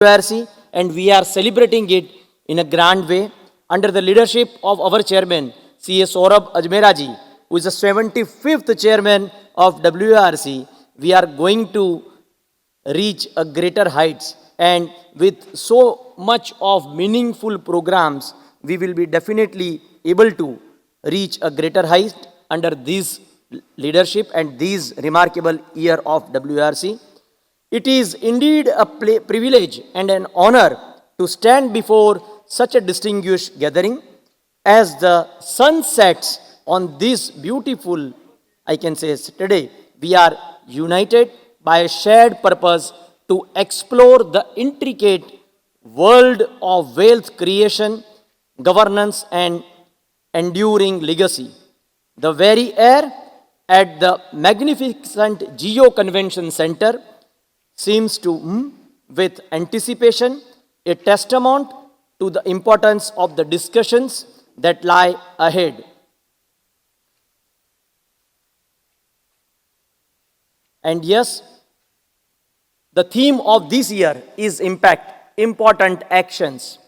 WRC, and we are celebrating it in a grand way under the leadership of our chairman, C.A. Saurabh Ajmeraji, who is the 75th chairman of WRC. We are going to reach a greater heights, and with so much of meaningful programs, we will be definitely able to reach a greater height under this leadership and this remarkable year of WRC. It is indeed a privilege and an honor to stand before such a distinguished gathering. As the sun sets on this beautiful, I can say, Saturday, we are united by a shared purpose to explore the intricate world of wealth creation, governance, and enduring legacy. The very air at the magnificent Geo Convention Center seems to, with anticipation, a testament to the importance of the discussions that lie ahead. And yes, the theme of this year is impact, important actions.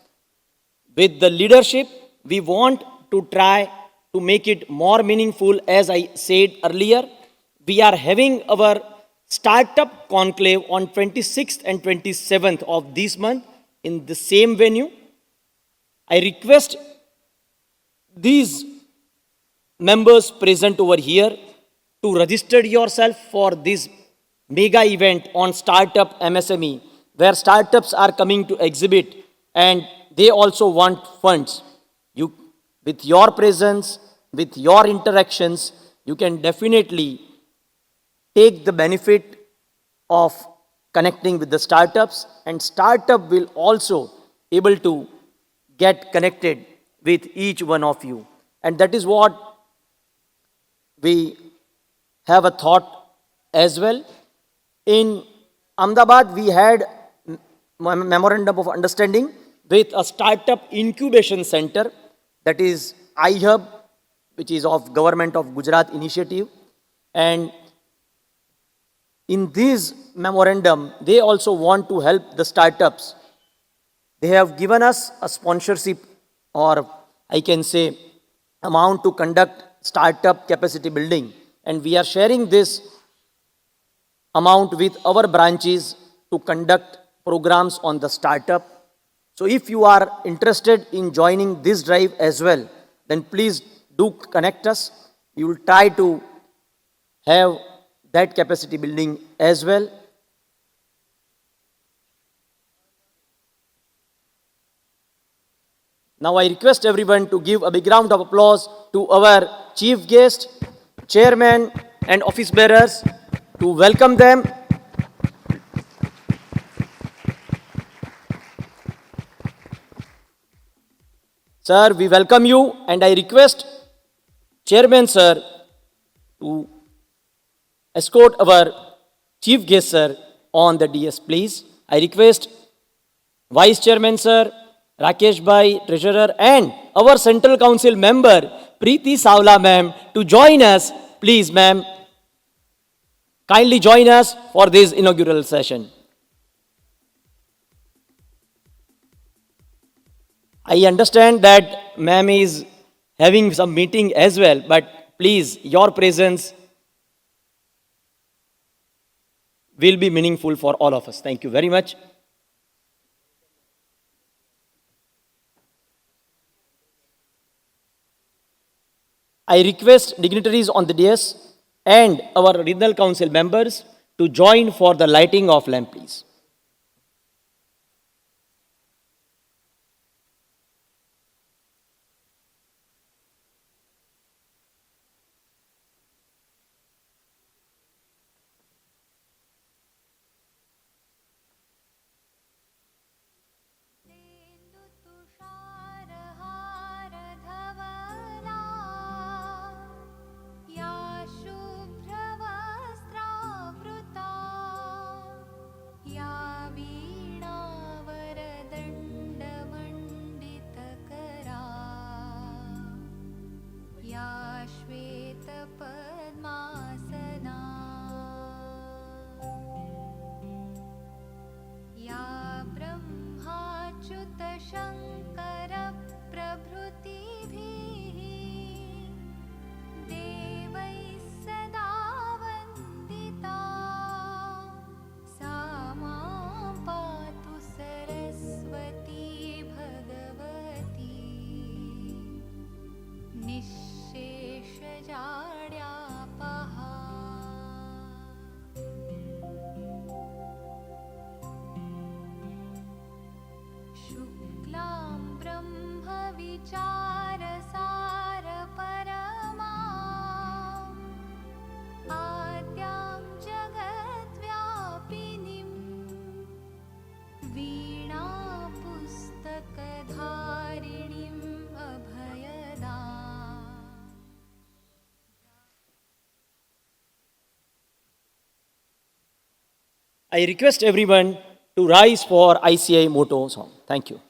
With the leadership, we want to try to make it more meaningful. As I said earlier, we are having our Startup Conclave on 26th and 27th of this month in the same venue. I request these members present over here to register yourself for this mega event on Startup MSME, where startups are coming to exhibit and they also want funds. You, with your presence, with your interactions, you can definitely take the benefit of connecting with the startups, and startup will also able to get connected with each one of you. And that is what we have a thought as well. In Ahmedabad, we had memorandum of understanding with a startup incubation center, that is iHub, which is of Government of Gujarat initiative. And in this memorandum, they also want to help the startups. They have given us a sponsorship, or I can say amount, to conduct startup capacity building. And we are sharing this amount with our branches to conduct programs on the startup. So if you are interested in joining this drive as well, then please do connect us. We will try to have that capacity building as well. Now I request everyone to give a big round of applause to our chief guest, chairman, and office bearers, to welcome them. Sir, we welcome you, and I request chairman sir to escort our chief guest sir on the DS, please. I request vice chairman sir, Rakesh Bhai, treasurer, and our central council member, Preeti Savla ma'am, to join us. Please, ma'am, kindly join us for this inaugural session. I understand that ma'am is having some meeting as well, but please, your presence will be meaningful for all of us. Thank you very much. I request dignitaries on the dais and our regional council members to join for the lighting of lamp, please. या शुभ्रवस्त्रावृता या शङ्करप्रभृतिभिः देवैः सदा वन्दिता सा मां पातु Saraswati Bhagwati निःशेषजाड्यापहा शुक्लां ब्रह्मविचारसारपरमाम् आद्यां जगद्व्यापिनीं वीणापुस्तकधारिणीम् अभयदाम् I request everyone to rise for ICI motto song. Thank you.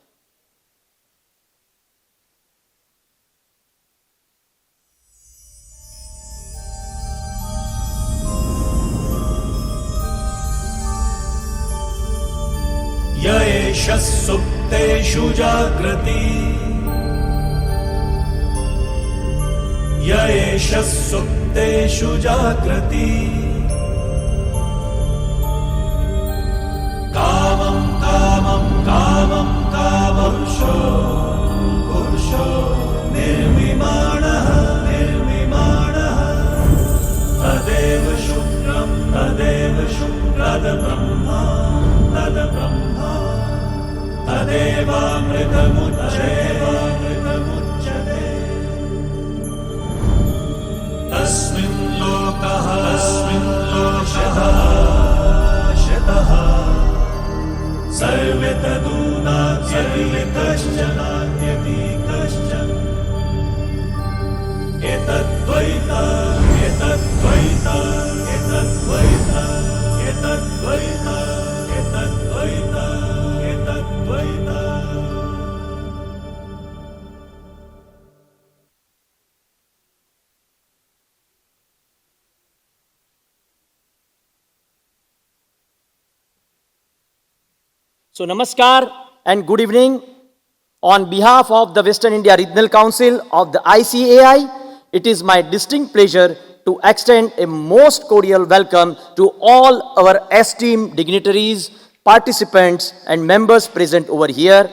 य एष सुप्तेषु जाग्रति य एष सुप्तेषु जाग्रति कामं कामं कामं कामपुरुषो पुरुषो निर्विमाणः निर्विमाणः तदेव शुक्रं तद्ब्रह्मा तद्ब्रह्मा तदेवामृतमुच्यते तस्मिन् लोकः शतः सर्वे तदूनाद्यति कश्चन एतद्वैता एतद्वैता एतद्वैता एतद्वैता एतद्वैता एतद्वैता So, Namaskar and good evening. On behalf of the Western India Regional Council of the ICAI, it is my distinct pleasure to extend a most cordial welcome to all our esteemed dignitaries, participants, and members present over here.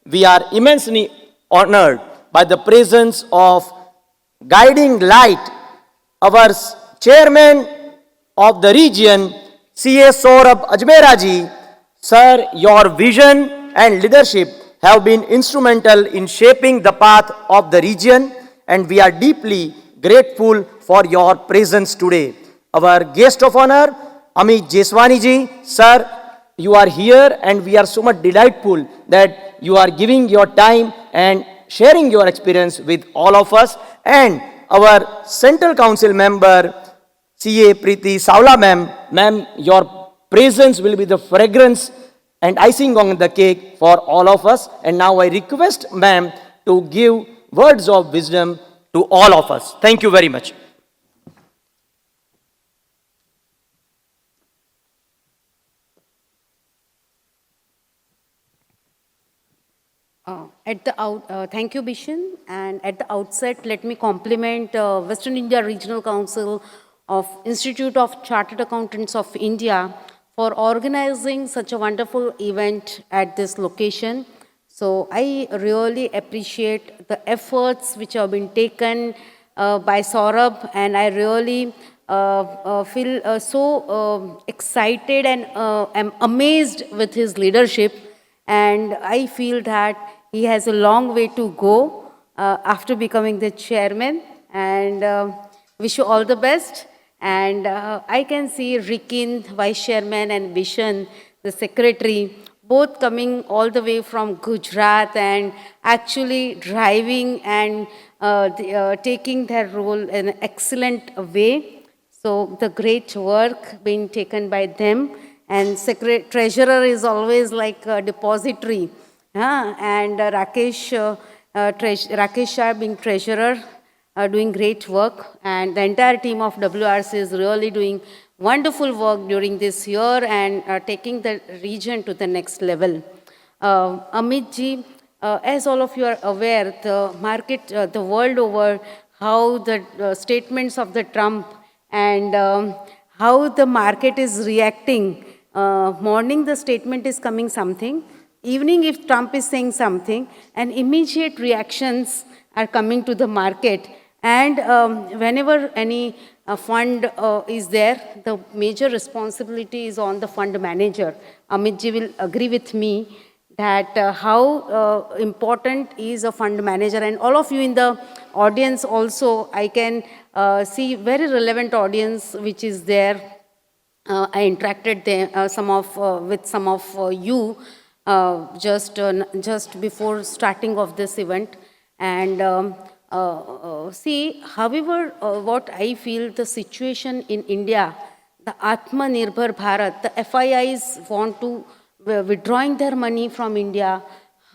We are immensely honored by the presence of guiding light, our chairman of the region, C.A. Saurabh Ajmeraji. Sir, your vision and leadership have been instrumental in shaping the path of the region, and we are deeply grateful for your presence today. Our guest of honor, Amit Jeswani ji, sir, you are here and we are so much delightful that you are giving your time and sharing your experience with all of us. And our Central Council member, C.A. Preeti Savla ma'am, your presence will be the fragrance and icing on the cake for all of us. And now I request ma'am to give words of wisdom to all of us. Thank you very much. Thank you, Bishan. And at the outset, let me compliment Western India Regional Council of Institute of Chartered Accountants of India for organizing such a wonderful event at this location. So I really appreciate the efforts which have been taken by Saurabh, and I really feel so excited and am amazed with his leadership. And I feel that he has a long way to go after becoming the chairman, and wish you all the best. And I can see Rikin, vice chairman, and Bishan, the secretary, both coming all the way from Gujarat and actually driving and taking their role in an excellent way. So the great work being taken by them. And treasurer is always like a depository. And Rakesh Shah being treasurer, doing great work. And the entire team of WRC is really doing wonderful work during this year and taking the region to the next level. Amit ji, as all of you are aware, the market, the world over, how the statements of the Trump and how the market is reacting. Morning, the statement is coming something. Evening, if Trump is saying something, and immediate reactions are coming to the market. And whenever any fund is there, the major responsibility is on the fund manager. Amit ji will agree with me that how important is a fund manager, and all of you in the audience also, I can see very relevant audience which is there. I interacted there, with some of you just before starting of this event, and see, however, what I feel the situation in India, the Atmanirbhar Bharat, the FIIs want to withdrawing their money from India.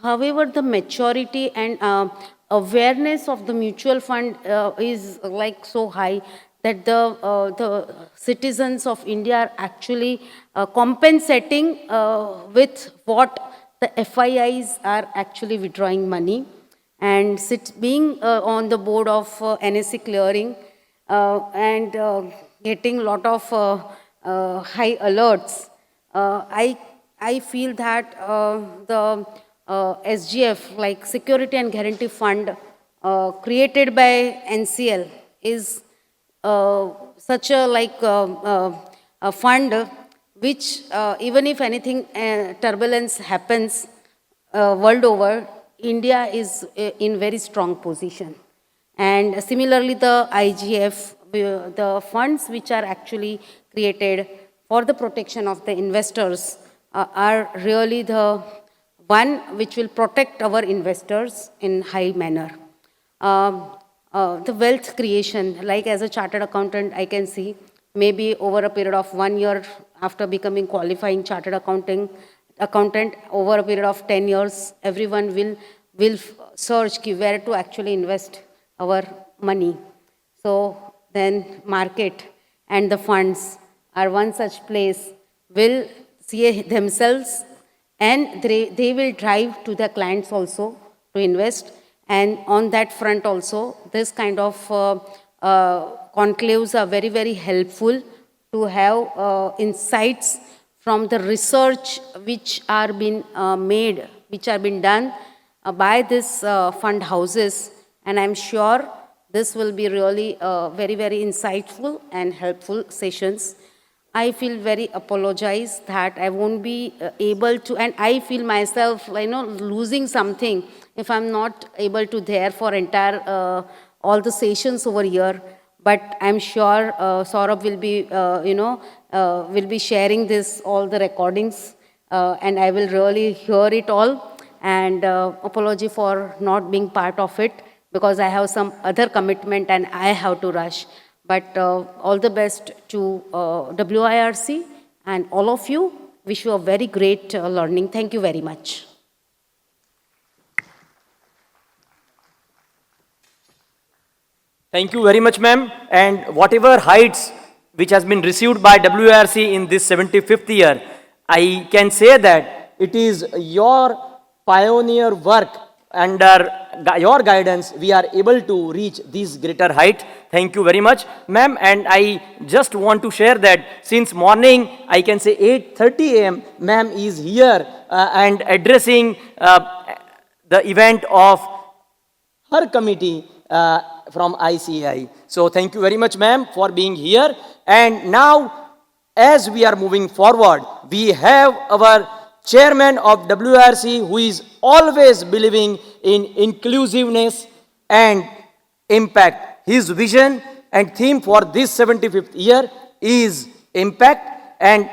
However, the maturity and awareness of the mutual fund is like so high that the citizens of India are actually compensating with what the FIIs are actually withdrawing money. And being on the board of NSE clearing and getting a lot of high alerts, I feel that the SGF, like Security and Guarantee Fund, created by NCL, is such a a fund which even if anything turbulence happens world over, India is in very strong position. And similarly, the IGF, the funds which are actually created for the protection of the investors are really the one which will protect our investors in high manner. The wealth creation, like as a chartered accountant, I can see maybe over a period of 1 year after becoming qualifying chartered accountant, over a period of 10 years, everyone will search where to actually invest our money. So then market and the funds are one such place will see themselves, and they will drive to their clients also to invest. And on that front also, this kind of conclaves are very, very helpful to have insights from the research which are being made, which are being done by these fund houses. And I'm sure this will be really very, very insightful and helpful sessions. I feel very apologized that I won't be able to, and I feel myself, losing something if I'm not able to there for entire all the sessions over here. But I'm sure Saurabh will be, will be sharing this, all the recordings, and I will really hear it all. And apology for not being part of it, because I have some other commitment and I have to rush. But all the best to WIRC and all of you. Wish you a very great learning. Thank you very much. Thank you very much, ma'am. And whatever heights which has been received by WIRC in this 75th year, I can say that it is your pioneer work. Under your guidance, we are able to reach this greater height. Thank you very much, ma'am. And I just want to share that since morning, I can say 8:30 a.m., ma'am is here and addressing the event of her committee from ICAI. So thank you very much, ma'am, for being here. And now, as we are moving forward, we have our chairman of WIRC, who is always believing in inclusiveness and impact. His vision and theme for this 75th year is impact, and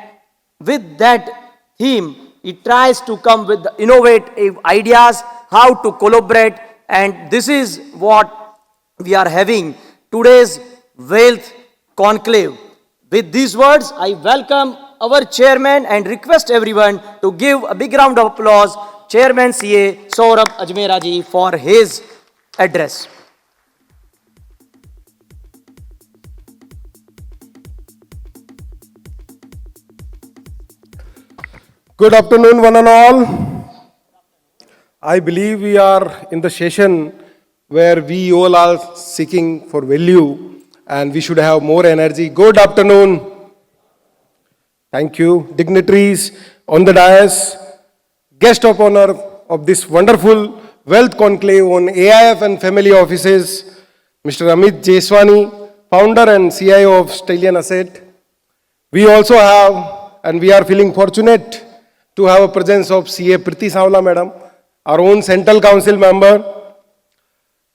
with that theme, he tries to come with the innovative ideas, how to collaborate, and this is what we are having today's Wealth Conclave. With these words, I welcome our chairman and request everyone to give a big round of applause, Chairman CA Saurabh Ajmera ji, for his address. Good afternoon, one and all. I believe we are in the session where we all are seeking for value and we should have more energy. Good afternoon. Thank you. Dignitaries on the dais, guest of honor of this wonderful wealth conclave on AIF and family offices, Mr. Amit Jeswani, founder and CIO of Stallion Asset. We also have, and we are feeling fortunate to have a presence of CA Priti Savla Madam, our own Central Council member.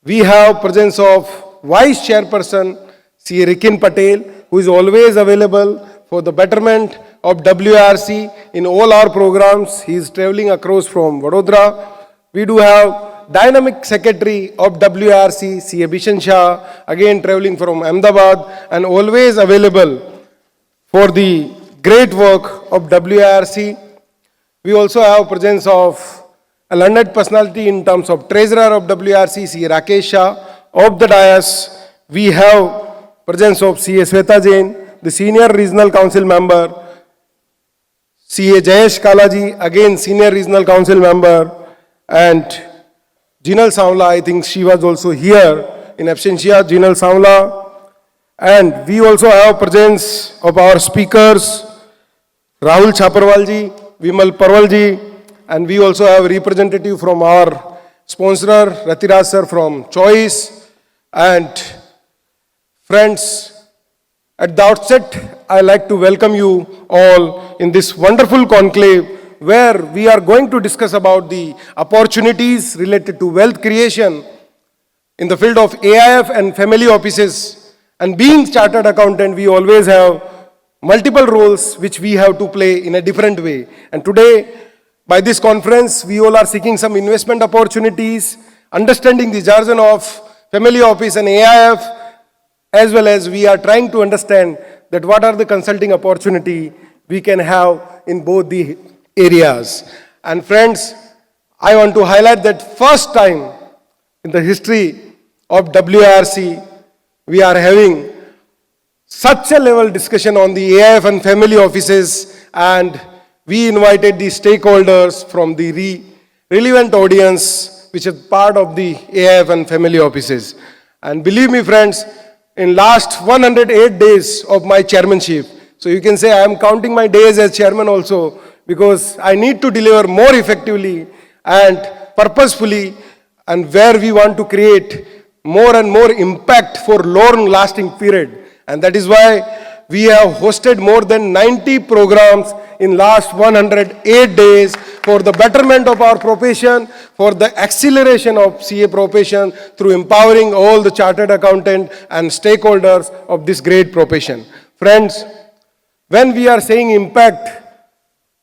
We have presence of Vice Chairperson CA Rikin Patel, who is always available for the betterment of WRC in all our programs. He is traveling across from Vadodara. We do have Dynamic Secretary of WRC, CA Bishan Shah, again traveling from Ahmedabad and always available for the great work of WRC. We also have presence of a learned personality in terms of treasurer of WRC, CA Rakesh Shah. Of the dais, we have presence of CA Sweta Jain, the senior regional council member, CA Jayesh Kalaji, again senior regional council member, and Jinal Savla, I think she was also here in absentia, Jinal Savla. And we also have presence of our speakers, Rahul Chaparwalji, Vimal Parwalji, and we also have representative from our sponsor, Ratiraj sir from Choice. And friends, at the outset, I like to welcome you all in this wonderful conclave where we are going to discuss about the opportunities related to wealth creation in the field of AIF and family offices. And being chartered accountant, we always have multiple roles which we have to play in a different way. And today, by this conference, we all are seeking some investment opportunities, understanding the jargon of family office and AIF, as well as we are trying to understand that what are the consulting opportunity we can have in both the areas. And friends, I want to highlight that first time in the history of WRC, we are having such a level discussion on the AIF and family offices, and we invited the stakeholders from the relevant audience, which is part of the AIF and family offices. And believe me, friends, in last 108 days of my chairmanship, so you can say I am counting my days as chairman also, because I need to deliver more effectively and purposefully, and where we want to create more and more impact for long-lasting period. And that is why we have hosted more than 90 programs in last 108 days for the betterment of our profession, for the acceleration of CA profession through empowering all the chartered accountant and stakeholders of this great profession. Friends, when we are saying impact,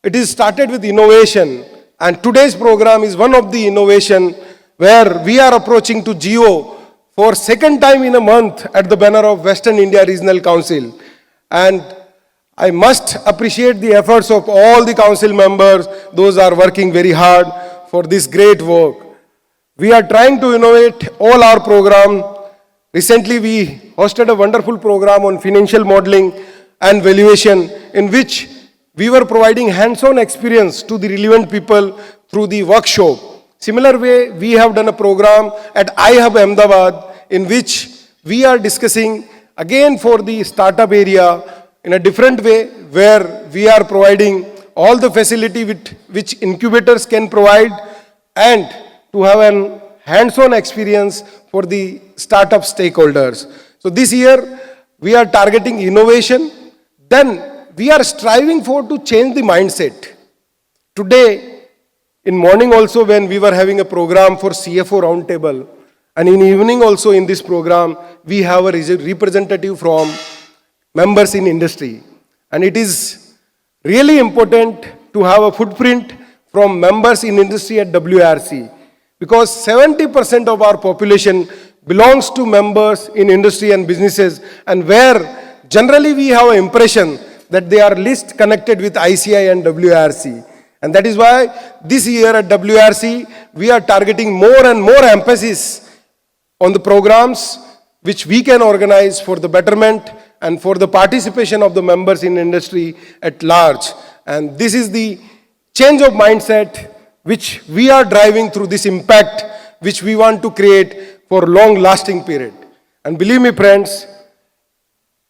it is started with innovation, and today's program is one of the innovation where we are approaching to Geo for second time in a month at the banner of Western India Regional Council. And I must appreciate the efforts of all the council members. Those are working very hard for this great work. We are trying to innovate all our program. Recently, we hosted a wonderful program on financial modeling and valuation, in which we were providing hands-on experience to the relevant people through the workshop. Similar way, we have done a program at iHub Ahmedabad, in which we are discussing again for the startup area in a different way, where we are providing all the facility which incubators can provide, and to have an hands-on experience for the startup stakeholders. So this year, we are targeting innovation. Then we are striving for to change the mindset. Today, in morning also, when we were having a program for CFO roundtable, and in evening also in this program, we have a representative from members in industry. And it is really important to have a footprint from members in industry at WRC, because 70% of our population belongs to members in industry and businesses, and where generally we have an impression that they are least connected with ICI and WRC. And that is why this year at WRC, we are targeting more and more emphasis on the programs which we can organize for the betterment and for the participation of the members in industry at large. And this is the change of mindset which we are driving through this impact, which we want to create for long-lasting period. And believe me, friends,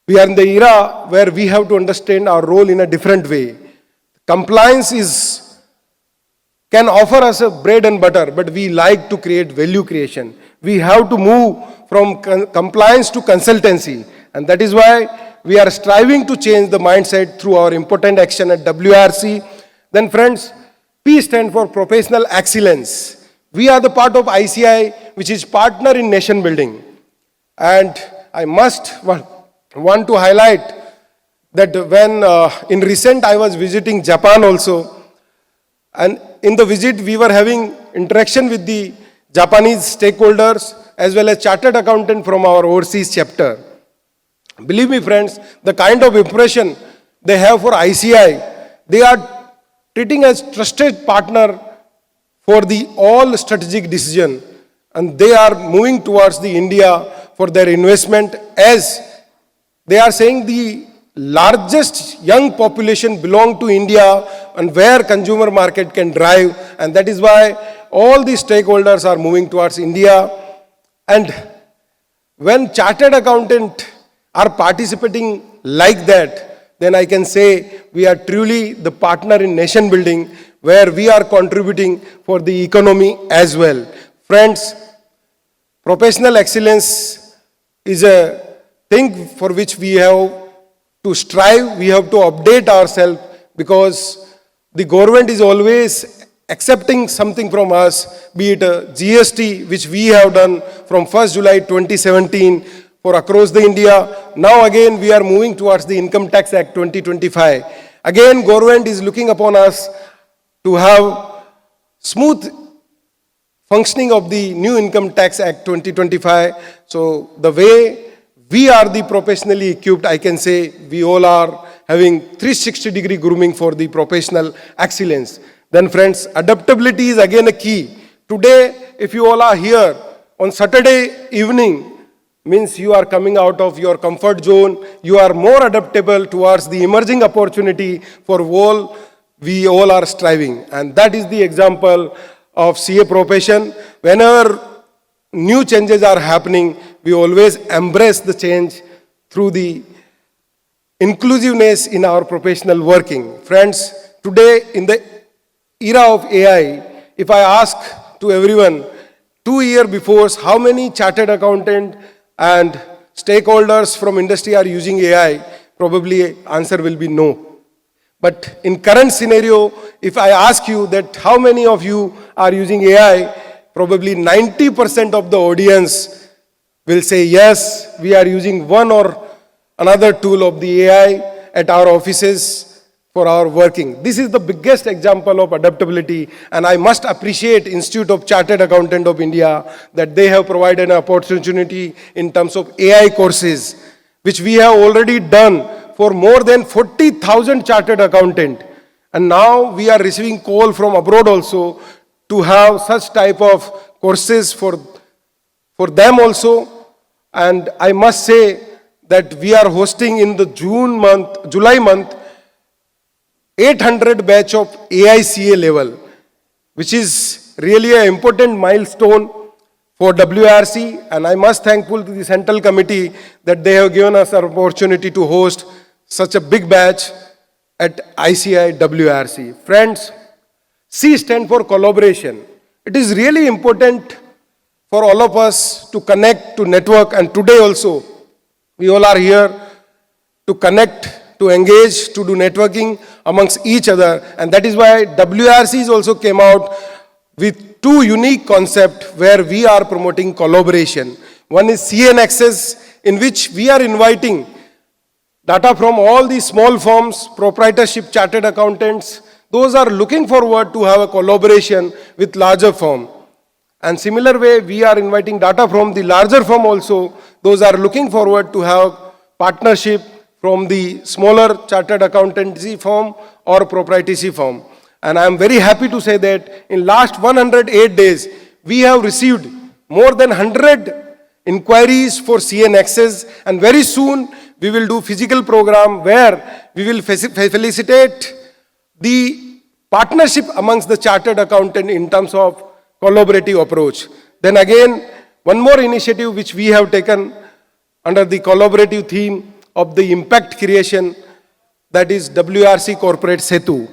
we are in the era where we have to understand our role in a different way. Compliance can offer us a bread and butter, but we like to create value creation. We have to move from compliance to consultancy. And that is why we are striving to change the mindset through our important action at WRC. Then friends, P stands for professional excellence. We are the part of ICI, which is partner in nation building. And I must want to highlight that when in recent I was visiting Japan also, and in the visit we were having interaction with the Japanese stakeholders as well as chartered accountant from our overseas chapter. Believe me, friends, the kind of impression they have for ICI, they are treating as trusted partner for the all strategic decision, and they are moving towards the India for their investment, as they are saying the largest young population belong to India and where consumer market can drive, and that is why all the stakeholders are moving towards India. And when chartered accountant are participating like that, then I can say we are truly the partner in nation building, where we are contributing for the economy as well. Friends, professional excellence is a thing for which we have to strive, we have to update ourselves, because the government is always accepting something from us, be it a GST, which we have done from 1st July 2017 for across the India. Now again we are moving towards the Income Tax Act 2025. Again, government is looking upon us to have smooth functioning of the new Income Tax Act 2025. So the way we are the professionally equipped, I can say we all are having 360-degree grooming for the professional excellence. Then friends, adaptability is again a key. Today, if you all are here on Saturday evening, means you are coming out of your comfort zone, you are more adaptable towards the emerging opportunity for all we all are striving. And that is the example of CA profession. Whenever new changes are happening, we always embrace the change through the inclusiveness in our professional working. Friends, today in the era of AI, if I ask to everyone, 2 years before, how many chartered accountant and stakeholders from industry are using AI, probably answer will be no. But in current scenario, if I ask you that how many of you are using AI, probably 90% of the audience will say yes, we are using one or another tool of the AI at our offices for our working. This is the biggest example of adaptability, and I must appreciate Institute of Chartered Accountant of India that they have provided an opportunity in terms of AI courses, which we have already done for more than 40,000 chartered accountant. And now we are receiving call from abroad also to have such type of courses for them also. And I must say that we are hosting in the July month, 800 batch of AICA level, which is really an important milestone for WRC. And I must thankful to the Central Committee that they have given us an opportunity to host such a big batch at ICI WRC. Friends, C stands for collaboration. It is really important for all of us to connect, to network, and today also we all are here to connect, to engage, to do networking amongst each other. And that is why WRCs also came out with 2 unique concepts where we are promoting collaboration. One is CN Access, in which we are inviting data from all the small firms, proprietorship chartered accountants. Those are looking forward to have a collaboration with larger firm. And similar way, we are inviting data from the larger firm also. Those are looking forward to have partnership from the smaller chartered accountancy firm or proprietorship firm. And I am very happy to say that in last 108 days, we have received more than 100 inquiries for CN Access, and very soon we will do physical program where we will felicitate the partnership amongst the chartered accountant in terms of collaborative approach. Then again, one more initiative which we have taken under the collaborative theme of the impact creation, that is WRC Corporate Setu,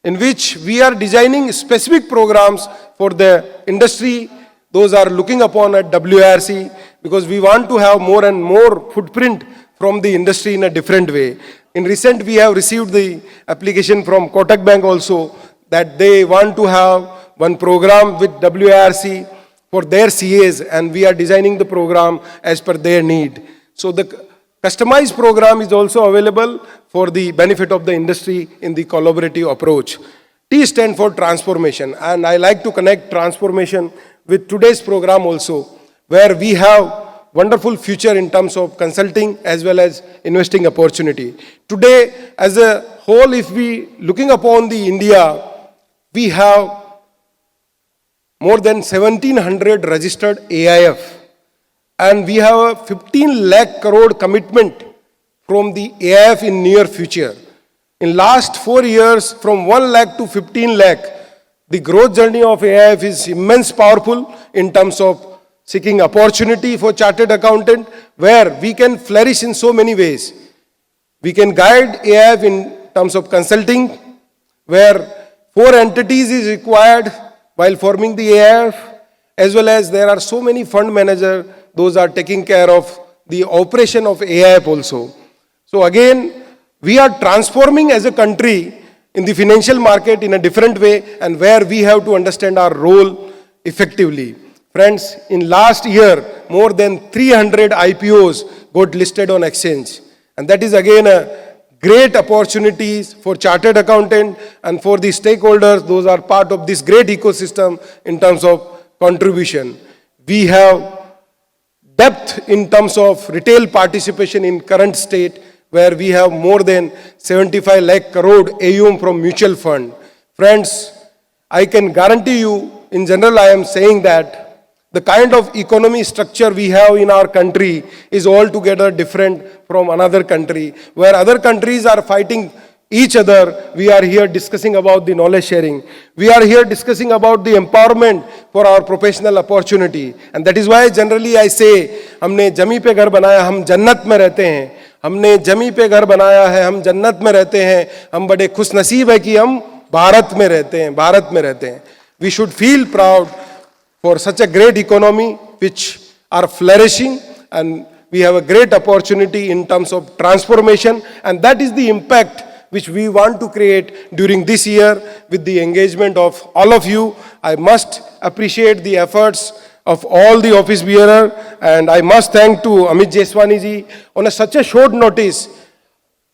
in which we are designing specific programs for the industry. Those are looking upon at WRC, because we want to have more and more footprint from the industry in a different way. In recent, we have received the application from Kotak Bank also that they want to have one program with WRC for their CAs, and we are designing the program as per their need. So the customized program is also available for the benefit of the industry in the collaborative approach. T stands for transformation, and I like to connect transformation with today's program also, where we have wonderful future in terms of consulting as well as investing opportunity. Today, as a whole, if we looking upon the India, we have more than 1700 registered AIF, and we have a 15 lakh crore commitment from the AIF in near future. In last 4 years, from 1 lakh to 15 lakh, the growth journey of AIF is immense powerful in terms of seeking opportunity for chartered accountant, where we can flourish in so many ways. We can guide AIF in terms of consulting, where 4 entities is required while forming the AIF, as well as there are so many fund managers, those are taking care of the operation of AIF also. So again, we are transforming as a country in the financial market in a different way, and where we have to understand our role effectively. Friends, in last year, more than 300 IPOs got listed on exchange. And that is again a great opportunities for chartered accountant and for the stakeholders. Those are part of this great ecosystem in terms of contribution. We have depth in terms of retail participation in current state, where we have more than 75 lakh crore AUM from mutual fund. Friends, I can guarantee you, in general, I am saying that the kind of economy structure we have in our country is altogether different from another country. Where other countries are fighting each other, we are here discussing about the knowledge sharing. We are here discussing about the empowerment for our professional opportunity. And that is why generally I say, हमने जमी पे घर बनाया, हम जन्नत में रहते हैं. हमने जमी पे घर बनाया है, हम जन्नत में रहते हैं. हम बड़े खुश नसीब है कि हम भारत में रहते हैं, भारत में रहते हैं. We should feel proud for such a great economy which are flourishing, and we have a great opportunity in terms of transformation, and that is the impact which we want to create during this year with the engagement of all of you. I must appreciate the efforts of all the office bearer, and I must thank to Amit Jeswani ji on such a short notice.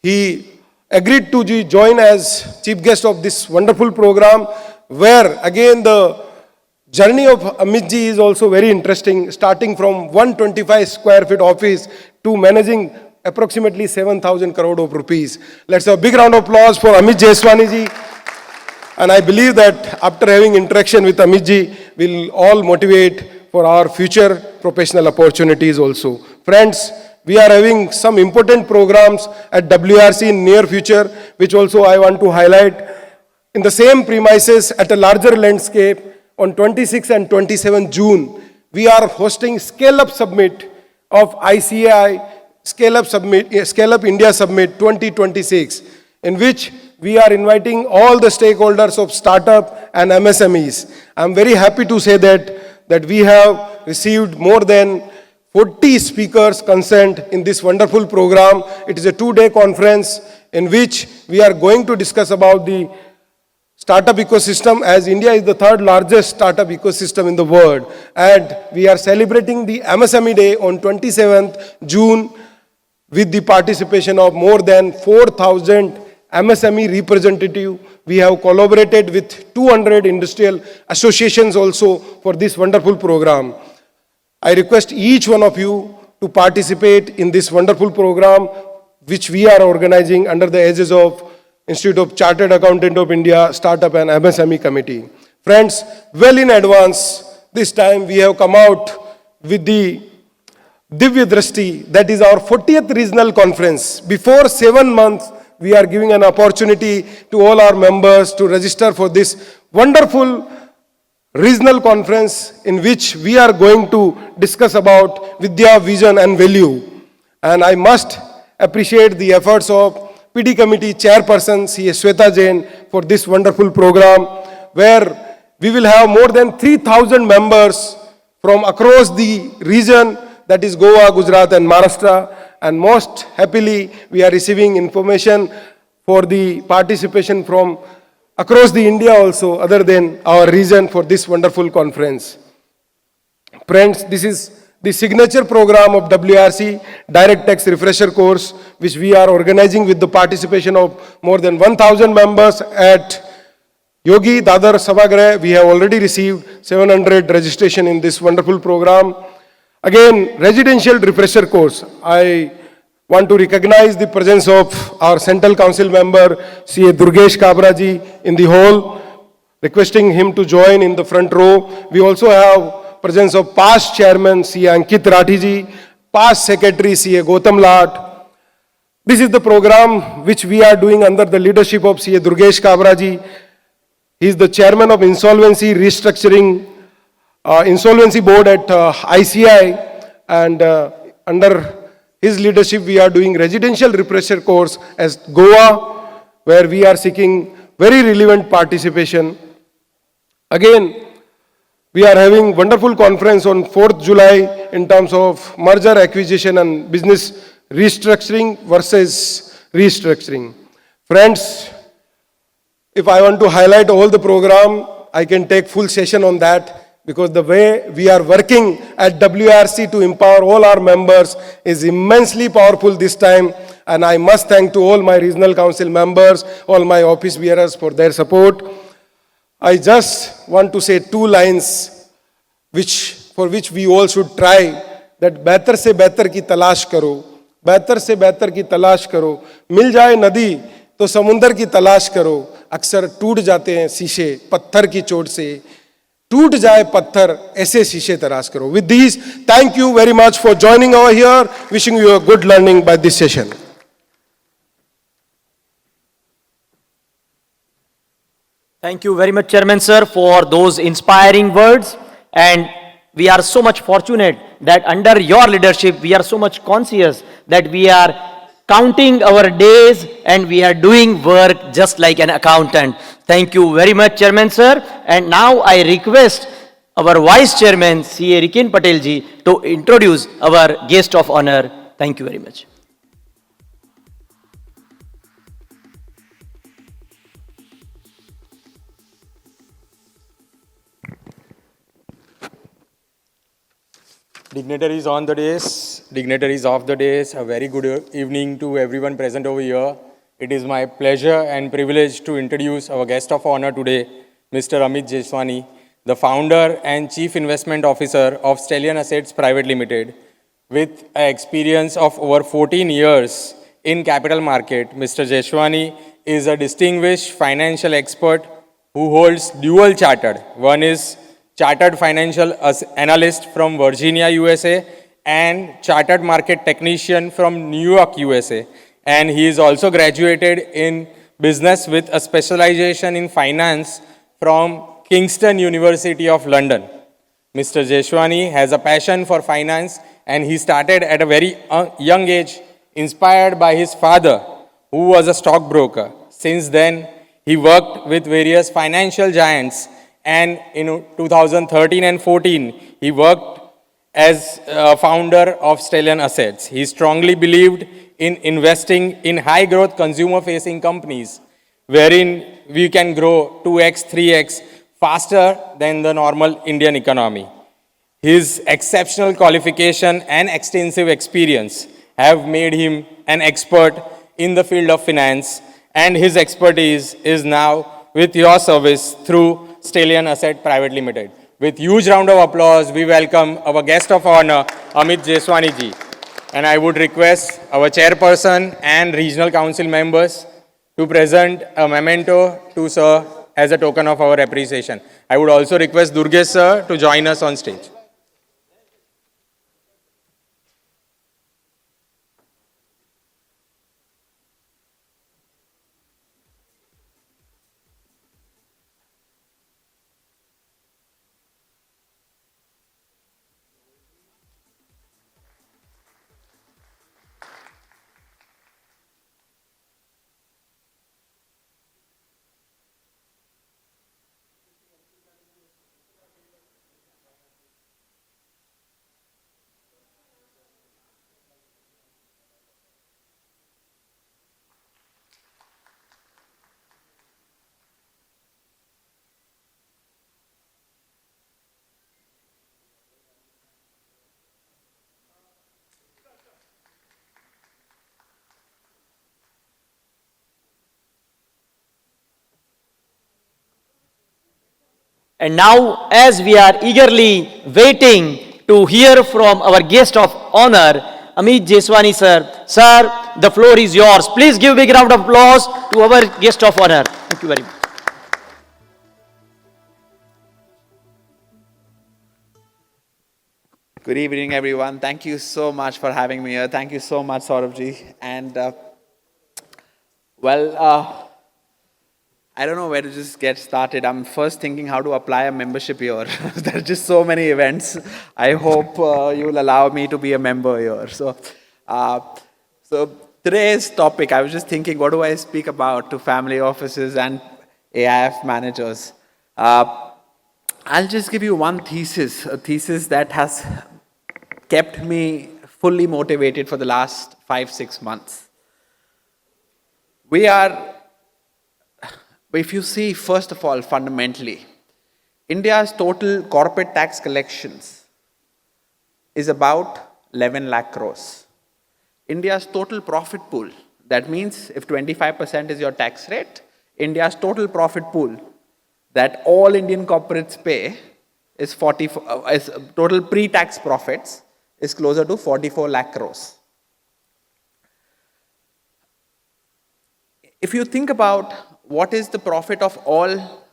He agreed to join as chief guest of this wonderful program, where again the journey of Amit ji is also very interesting, starting from 125 square feet office to managing approximately 7,000 crore of rupees. Let's have a big round of applause for Amit Jeswani ji. And I believe that after having interaction with Amit ji, we'll all motivate for our future professional opportunities also. Friends, we are having some important programs at WRC in near future, which also I want to highlight. In the same premises at a larger landscape, on 26 and 27 June, we are hosting Scale Up Summit of ICAI, Scale Up India Summit 2026, in which we are inviting all the stakeholders of startup and MSMEs. I'm very happy to say that we have received more than 40 speakers consent in this wonderful program. It is a 2-day conference in which we are going to discuss about the startup ecosystem, as India is the 3rd largest startup ecosystem in the world. And we are celebrating the MSME Day on 27th June with the participation of more than 4,000 MSME representatives. We have collaborated with 200 industrial associations also for this wonderful program. I request each one of you to participate in this wonderful program, which we are organizing under the aegis of Institute of Chartered Accountant of India, Startup and MSME Committee. Friends, well in advance, this time we have come out with the Divya Drashti, that is our 40th regional conference. Before 7 months, we are giving an opportunity to all our members to register for this wonderful regional conference in which we are going to discuss about Vidya, vision and value. And I must appreciate the efforts of PD committee chairperson C. Shweta Jain for this wonderful program, where we will have more than 3,000 members from across the region, that is Goa, Gujarat and Maharashtra. And most happily, we are receiving information for the participation from across the India also, other than our region, for this wonderful conference. Friends, this is the signature program of WRC, Direct Tax Refresher Course, which we are organizing with the participation of more than 1,000 members at Yogi Dadar Sabhagrah. We have already received 700 registration in this wonderful program. Again, residential refresher course. I want to recognize the presence of our Central Council member, C.A. Durgesh Kabraji, in the hall, requesting him to join in the front row. We also have presence of past chairman, C.A. Ankit Rathiji, past secretary, C.A. Gautam Lat. This is the program which we are doing under the leadership of C.A. Durgesh Kabraji. He is the chairman of Insolvency Restructuring Insolvency Board at ICI, and under his leadership we are doing residential refresher course as Goa, where we are seeking very relevant participation. Again, we are having wonderful conference on 4th July in terms of merger, acquisition and business restructuring versus restructuring. Friends, if I want to highlight all the program, I can take full session on that, because the way we are working at WRC to empower all our members is immensely powerful this time. And I must thank to all my regional council members, all my office bearers for their support. I just want to say two lines for which we all should try, that बेहतर से बेहतर की तलाश करो, बेहतर से बेहतर की तलाश करो, मिल जाए नदी तो समुंदर की तलाश करो, अक्सर टूट जाते हैं शीशे पत्थर की चोट से, टूट जाए पत्थर ऐसे शीशे तराश करो. With these, thank you very much for joining over here. Wishing you a good learning by this session. Thank you very much, Chairman Sir, for those inspiring words. And we are so much fortunate that under your leadership, we are so much conscious that we are counting our days and we are doing work just like an accountant. Thank you very much, Chairman Sir. And now I request our Vice Chairman, C.A. Rikin Patel ji, to introduce our guest of honor. Thank you very much. Dignitaries on the days, dignitaries of the days, a very good evening to everyone present over here. It is my pleasure and privilege to introduce our guest of honor today, Mr. Amit Jeswani, the founder and chief investment officer of Stallion Assets Private Limited. With an experience of over 14 years in capital market, Mr. Jeswani is a distinguished financial expert who holds dual chartered. One is Chartered Financial Analyst from Virginia, USA, and Chartered Market Technician from New York, USA. And he is also graduated in business with a specialization in finance from Kingston University of London. Mr. Jeswani has a passion for finance, and he started at a very young age, inspired by his father, who was a stockbroker. Since then, he worked with various financial giants, and in 2013 and 14, he worked as a founder of Stallion Assets. He strongly believed in investing in high-growth consumer-facing companies, wherein we can grow 2x, 3x faster than the normal Indian economy. His exceptional qualification and extensive experience have made him an expert in the field of finance, and his expertise is now with your service through Stallion Asset Private Limited. With huge round of applause, we welcome our guest of honor, Amit Jeswani ji. And I would request our chairperson and regional council members to present a memento to sir as a token of our appreciation. I would also request Durgesh sir to join us on stage. And now, as we are eagerly waiting to hear from our guest of honor, Amit Jeswani sir. Sir, the floor is yours. Please give a big round of applause to our guest of honor. Thank you very much. Good evening, everyone. Thank you so much for having me here. Thank you so much, Saurabhji. And I don't know where to just get started. I'm first thinking how to apply a membership here. There are just so many events. I hope you will allow me to be a member here. So today's topic, I was just thinking, what do I speak about to family offices and AIF managers? I'll just give you one thesis, a thesis that has kept me fully motivated for the last 5-6 months. If you see, first of all, fundamentally, India's total corporate tax collections is about 11 lakh crores. India's total profit pool, that means if 25% is your tax rate, India's total profit pool that all Indian corporates pay is total pre-tax profits is closer to 44 lakh crores. If you think about what is the profit of all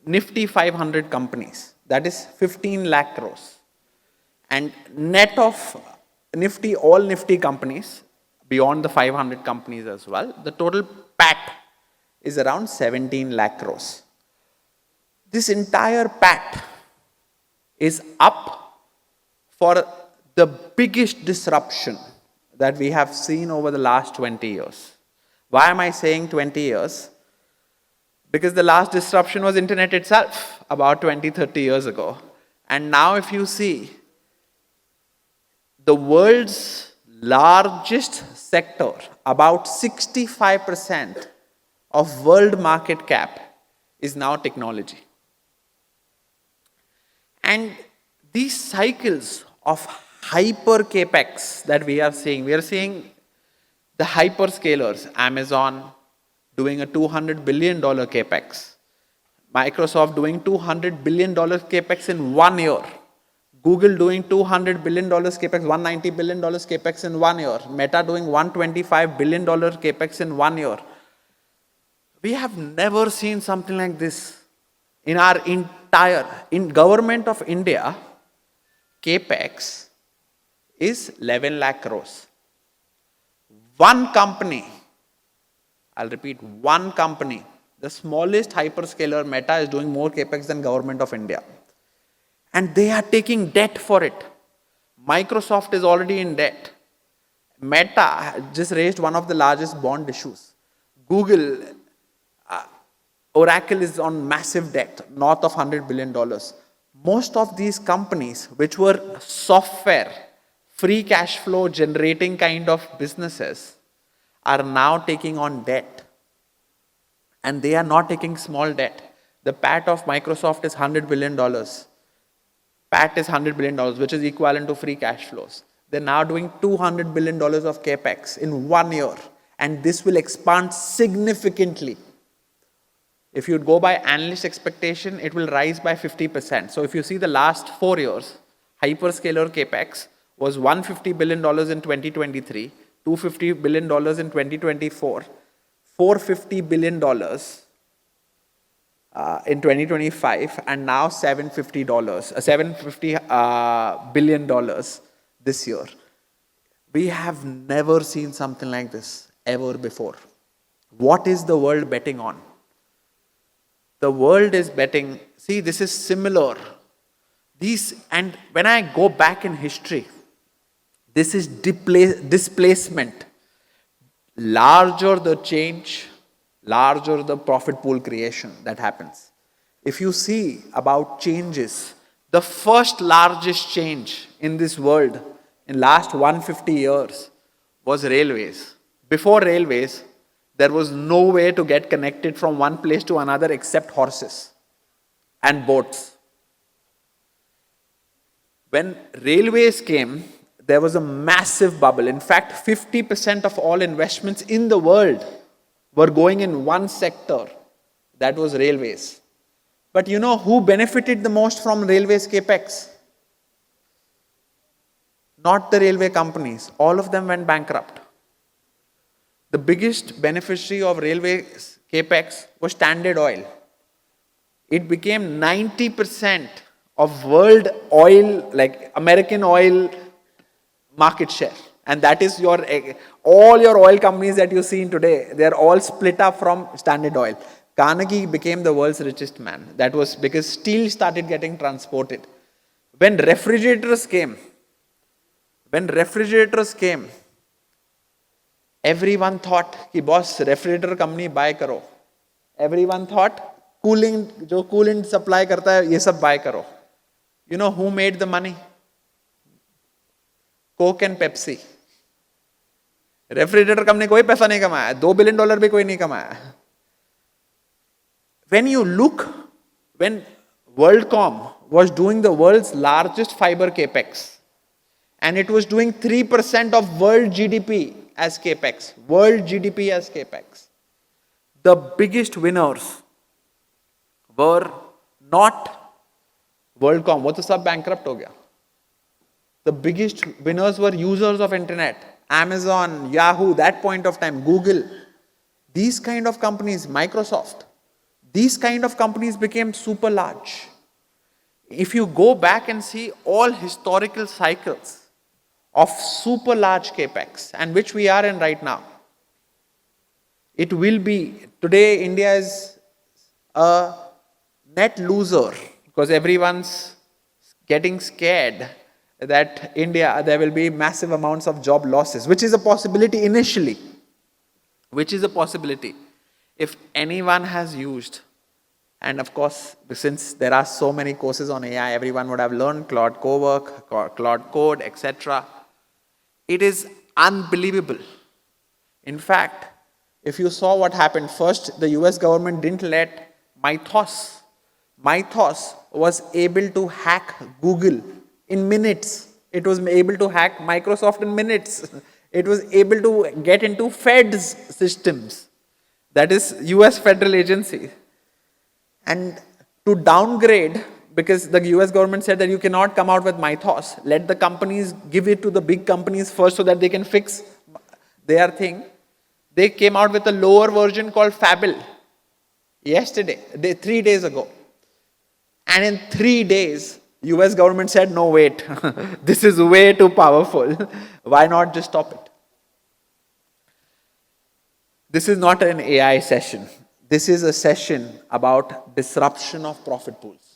Nifty 500 companies, that is 15 lakh crores. And net of all Nifty companies, beyond the 500 companies as well, the total PAT is around 17 lakh crores. This entire PAT is up for the biggest disruption that we have seen over the last 20 years. Why am I saying 20 years? Because the last disruption was internet itself about 20-30 years ago. And now if you see, the world's largest sector, about 65% of world market cap is now technology. And these cycles of hyper capex that we are seeing the hyperscalers, Amazon doing a $200 billion capex, Microsoft doing $200 billion capex in 1 year, Google doing $200 billion capex, $190 billion capex in 1 year, Meta doing $125 billion capex in 1 year. We have never seen something like this in government of India. Capex is 11 lakh crores. One company, I'll repeat, one company, the smallest hyperscaler, Meta, is doing more capex than government of India. And they are taking debt for it. Microsoft is already in debt. Meta just raised one of the largest bond issues. Google, Oracle is on massive debt, north of $100 billion. Most of these companies, which were software, free cash flow generating kind of businesses, are now taking on debt. And they are not taking small debt. The PAT of Microsoft is $100 billion. PAT is $100 billion, which is equivalent to free cash flows. They're now doing $200 billion of capex in 1 year. And this will expand significantly. If you go by analyst expectation, it will rise by 50%. So if you see the last 4 years, hyperscaler capex was $150 billion in 2023, $250 billion in 2024, $450 billion in 2025, and now $750 billion this year. We have never seen something like this ever before. What is the world betting on? The world is betting, see, this is similar. And when I go back in history, this is displacement. Larger the change, larger the profit pool creation that happens. If you see about changes, the first largest change in this world in last 150 years was railways. Before railways, there was no way to get connected from one place to another except horses and boats. When railways came, there was a massive bubble. In fact, 50% of all investments in the world were going in one sector, that was railways. But you know who benefited the most from railways capex? Not the railway companies. All of them went bankrupt. The biggest beneficiary of railways capex was Standard Oil. It became 90% of world oil, like American oil market share. And that is all your oil companies that you see in today, they're all split up from Standard Oil. Carnegie became the world's richest man. That was because steel started getting transported. When refrigerators came, everyone thought कि boss refrigerator company buy करो. Everyone thought cooling जो coolant supply करता है ये सब buy करो. You know who made the money? Coke and Pepsi. Refrigerator company कोई पैसा नहीं कमाया. $2 billion भी कोई नहीं कमाया. When you look, when WorldCom was doing the world's largest fiber capex, and it was doing 3% of world GDP as capex, the biggest winners were not WorldCom, वो तो सब bankrupt हो गया. The biggest winners were users of internet, Amazon, Yahoo, that point of time, Google. These kind of companies, Microsoft, these kind of companies became super large. If you go back and see all historical cycles of super large capex, and which we are in right now, it will be, today India is a net loser because everyone's getting scared that India, there will be massive amounts of job losses, which is a possibility initially, If anyone has used, and of course, since there are so many courses on AI, everyone would have learned Claude Cowork, Claude Code, etc. It is unbelievable. In fact, if you saw what happened, first the US government didn't let Mythos was able to hack Google in minutes. It was able to hack Microsoft in minutes. It was able to get into Fed's systems. That is US federal agency. And to downgrade, because the US government said that you cannot come out with Mythos, let the companies give it to the big companies first so that they can fix their thing. They came out with a lower version called Fable yesterday, 3 days ago. And in 3 days, US government said, no, wait, this is way too powerful. Why not just stop it? This is not an AI session. This is a session about disruption of profit pools.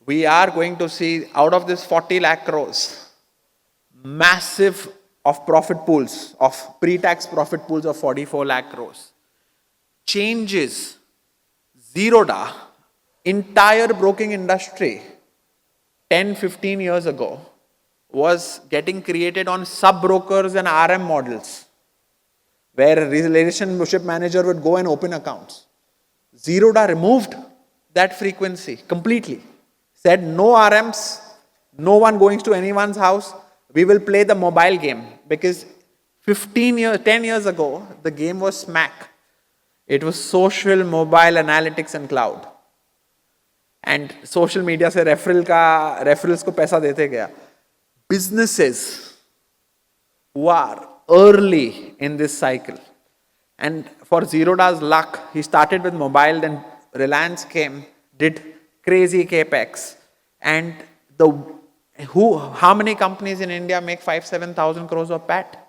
We are going to see out of this 40 lakh crores, massive of profit pools, of pre-tax profit pools of 44 lakh crores. Changes, Zerodha, entire broking industry 10, 15 years ago was getting created on sub-brokers and RM models, where a relationship manager would go and open accounts. Zerodha removed that frequency completely. Said no RMs, no one going to anyone's house. We will play the mobile game. Because 10 years ago, the game was smack. It was social, mobile, analytics and cloud. And social media se referrals ko paisa dete gaya. Businesses who are early in this cycle. And for Zerodha's luck, he started with mobile, then Reliance came, did crazy capex. And how many companies in India make 5,000-7,000 crores of PAT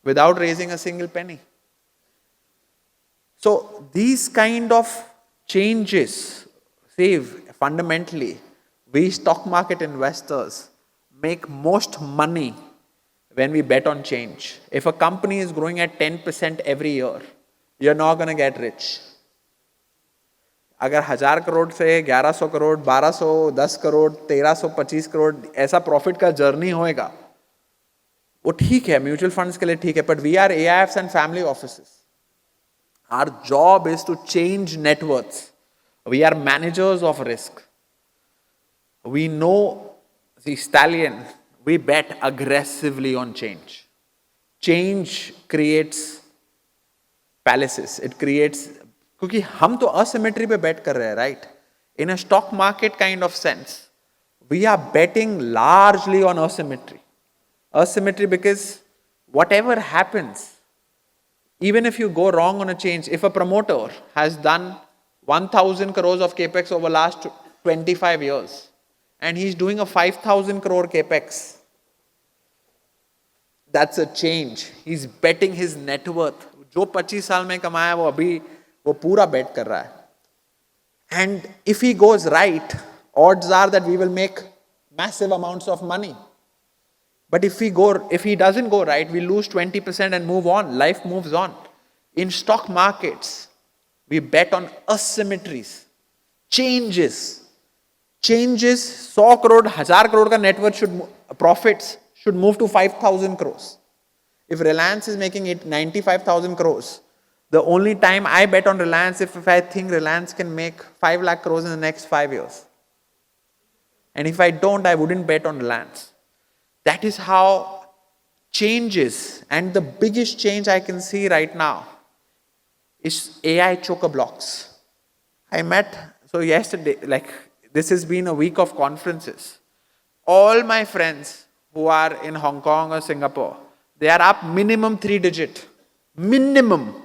without raising a single penny? So these kind of changes save fundamentally. We stock market investors make most money when we bet on change. If a company is growing at 10% every year, you're not going to get rich. अगर 1000 करोड़ से 1100 करोड़, 1200, 10 करोड़, 1300, 25 करोड़ ऐसा profit का journey होएगा, वो ठीक है, mutual funds के लिए ठीक है, but we are AIFs and family offices. Our job is to change net worths. We are managers of risk. We know, see, Stallion, we bet aggressively on change. Change creates palaces. It creates क्योंकि हम तो asymmetry पे bet कर रहे हैं, right? In a stock market kind of sense, we are betting largely on asymmetry. Asymmetry because whatever happens, even if you go wrong on a change, if a promoter has done 1,000 crores of capex over last 25 years, and he's doing a 5,000 crore capex, that's a change. He's betting his net worth. जो 25 साल में कमाया वो अभी वो पूरा bet कर रहा है. And if he goes right, odds are that we will make massive amounts of money. But if he doesn't go right, we lose 20% and move on. Life moves on. In stock markets, we bet on asymmetries, changes. 100 crore, 1000 crore ka net worth profits should move to 5,000 crores. If Reliance is making it 95,000 crores, the only time I bet on Reliance if I think Reliance can make 5 lakh crores in the next 5 years. And if I don't, I wouldn't bet on Reliance. That is how changes, and the biggest change I can see right now is AI choker-blocks. So yesterday, this has been a week of conferences. All my friends who are in Hong Kong or Singapore, they are up minimum 3-digit. Minimum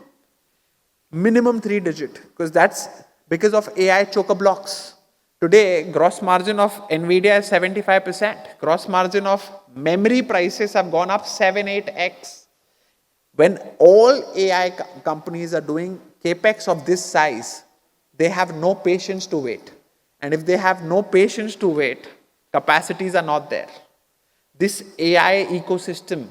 3-digit. Because that's because of AI choker-blocks. Today, gross margin of Nvidia is 75%. Gross margin of memory prices have gone up 7-8x. When all AI companies are doing capex of this size, they have no patience to wait. And if they have no patience to wait, capacities are not there. This AI ecosystem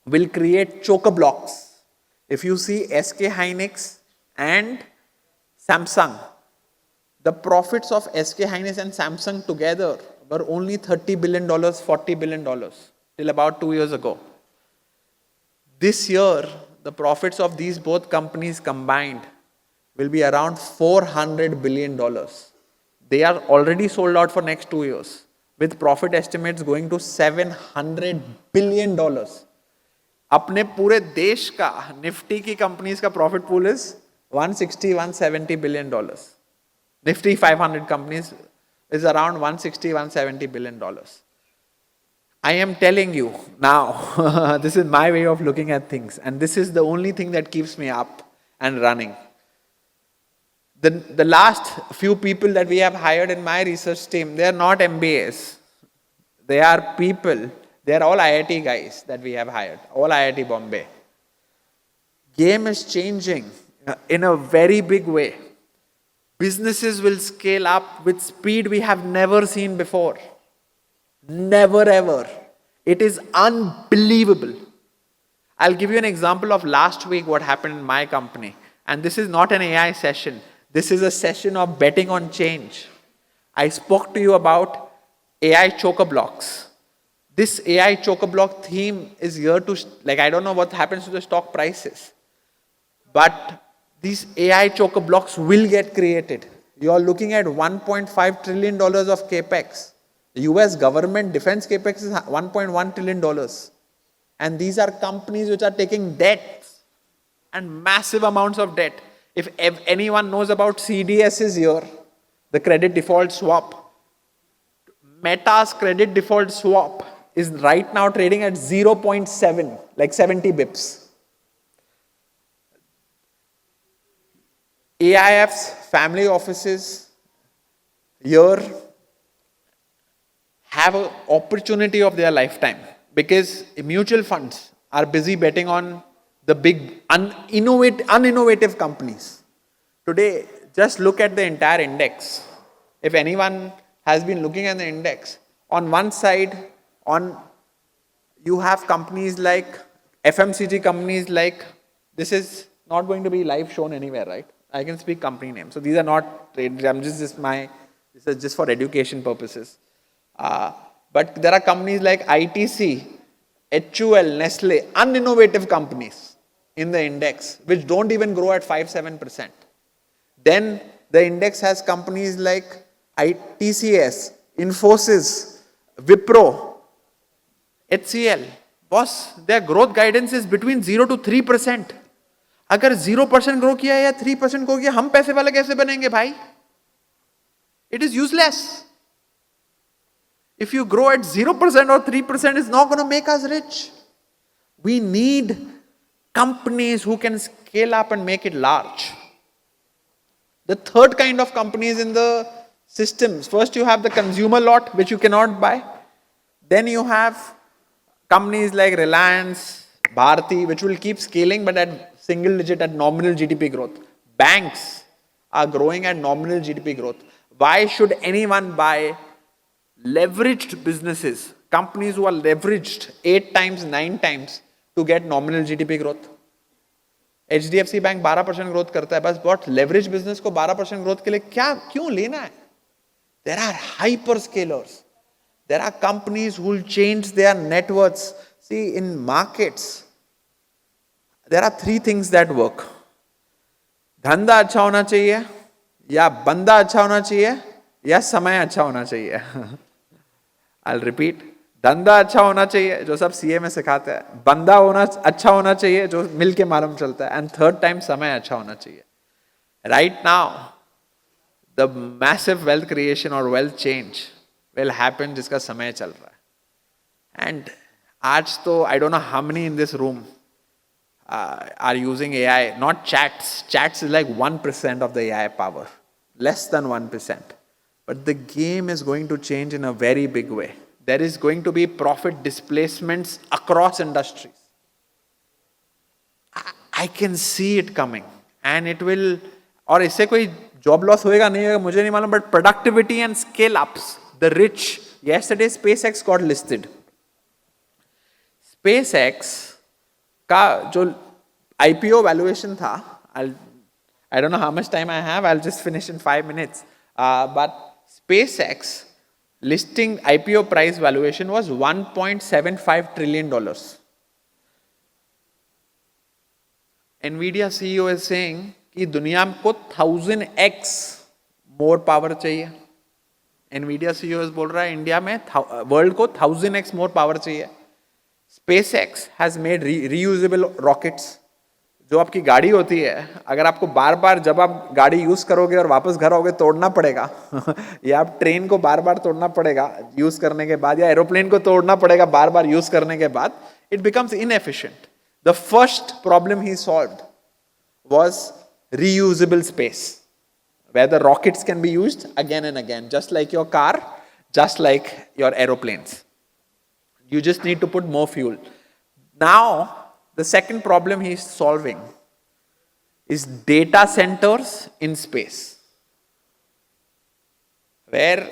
will create choker blocks. If you see SK Hynix and Samsung, the profits of SK Hynix and Samsung together were only $30 billion, $40 billion till about 2 years ago. This year, the profits of these both companies combined will be around $400 billion. They are already sold out for next 2 years, with profit estimates going to $700 billion. अपने पूरे देश का Nifty की companies का profit pool is 160-170 billion dollars. Nifty 500 companies is around 160-170 billion dollars. I am telling you now, this is my way of looking at things, and this is the only thing that keeps me up and running. The last few people that we have hired in my research team, they are not MBAs. They are people, they are all IIT guys that we have hired, all IIT Bombay. Game is changing in a very big way. Businesses will scale up with speed we have never seen before. Never ever. It is unbelievable. I'll give you an example of last week what happened in my company. And this is not an AI session. This is a session of betting on change. I spoke to you about AI choker blocks. This AI choker block theme is here to, I don't know what happens to the stock prices. But these AI choker blocks will get created. You are looking at $1.5 trillion of capex. The US government defense capex is $1.1 trillion. And these are companies which are taking debt and massive amounts of debt. If anyone knows about CDSs here, the credit default swap, Meta's credit default swap is right now trading at 0.7, like 70 bips. AIFs, family offices, here have an opportunity of their lifetime because mutual funds are busy betting on the big uninnovative companies. Today, just look at the entire index. If anyone has been looking at the index, on one side, you have companies like FMCG companies like, this is not going to be live shown anywhere, right? I can speak company names. So these are not trade. This is just for education purposes. But there are companies like ITC, HUL, Nestle, uninnovative companies in the index, which don't even grow at 5-7%. Then the index has companies like TCS, Infosys, Wipro, HCL. Boss, their growth guidance is between 0 to 3%. अगर 0% grow किया या 3% grow किया, हम पैसे वाले कैसे बनेंगे भाई? It is useless. If you grow at 0% or 3%, it's not going to make us rich. We need companies who can scale up and make it large. The third kind of companies in the systems, first you have the consumer lot, which you cannot buy. Then you have companies like Reliance, Bharti, which will keep scaling but at single digit, at nominal GDP growth. Banks are growing at nominal GDP growth. Why should anyone buy leveraged businesses, companies who are leveraged 8 times, 9 times to get nominal GDP growth? HDFC bank 12% growth करता है, बस बहुत leverage business को 12% growth के लिए क्या क्यों लेना है? There are hyperscalers. There are companies who will change their net worths. See, in markets, there are 3 things that work. धंधा अच्छा होना चाहिए, या बंदा अच्छा होना चाहिए, या समय अच्छा होना चाहिए. I'll repeat. धंधा अच्छा होना चाहिए, जो सब सीए में सिखाते हैं. बंदा होना अच्छा होना चाहिए, जो मिल के मालूम चलता है. एंड थर्ड टाइम समय अच्छा होना चाहिए. Right now the massive wealth creation और वेल्थ चेंज विल हैपन जिसका समय चल रहा है. एंड आज तो I don't know how many in this room are using AI, not chats. Chats is like 1% of the AI power, less than 1%. But the game is going to change in a very big way. There is going to be profit displacements across industries. I can see it coming, and it will. और इससे कोई job loss होएगा नहीं होगा मुझे नहीं मालूम, but productivity and scale ups, the rich. Yesterday SpaceX got listed. SpaceX का जो IPO valuation था, I don't know how much time I have, I'll just finish in 5 minutes. But SpaceX listing IPO price valuation was $1.75 trillion. Nvidia CEO is saying कि दुनिया को 1000x more power चाहिए. Nvidia CEO बोल रहा है India में world को 1000x more power चाहिए. SpaceX has made reusable rockets. जो आपकी गाड़ी होती है, अगर आपको बार बार जब आप गाड़ी यूज करोगे और वापस घर आओगे तोड़ना पड़ेगा या आप ट्रेन को बार बार तोड़ना पड़ेगा यूज करने के बाद, या एरोप्लेन को तोड़ना पड़ेगा बार बार यूज करने के बाद, it becomes inefficient. The first problem he solved was reusable space, where the rockets can be used again and again, just like your car, just like your aeroplanes. You just need to put more fuel. Now, the second problem he is solving is data centers in space, where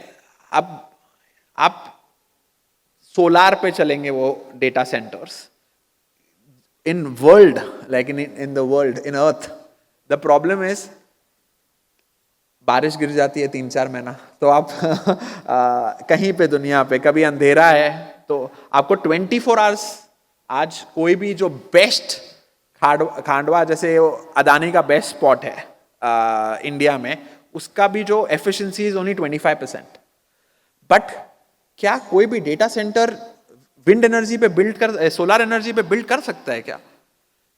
आप solar पे चलेंगे वो data centers. In world, like in the world, in earth, the problem is बारिश गिर जाती है 3-4 महीना, तो आप कहीं पे दुनिया पे कभी अंधेरा है तो आपको 24 आवर्स, आज कोई भी जो बेस्ट खांडवा जैसे अदानी का बेस्ट स्पॉट है इंडिया में, उसका भी जो एफिशिएंसी इज ओनली 25%. बट क्या कोई भी डेटा सेंटर विंड एनर्जी पे बिल्ड कर, सोलर एनर्जी पे बिल्ड कर सकता है क्या?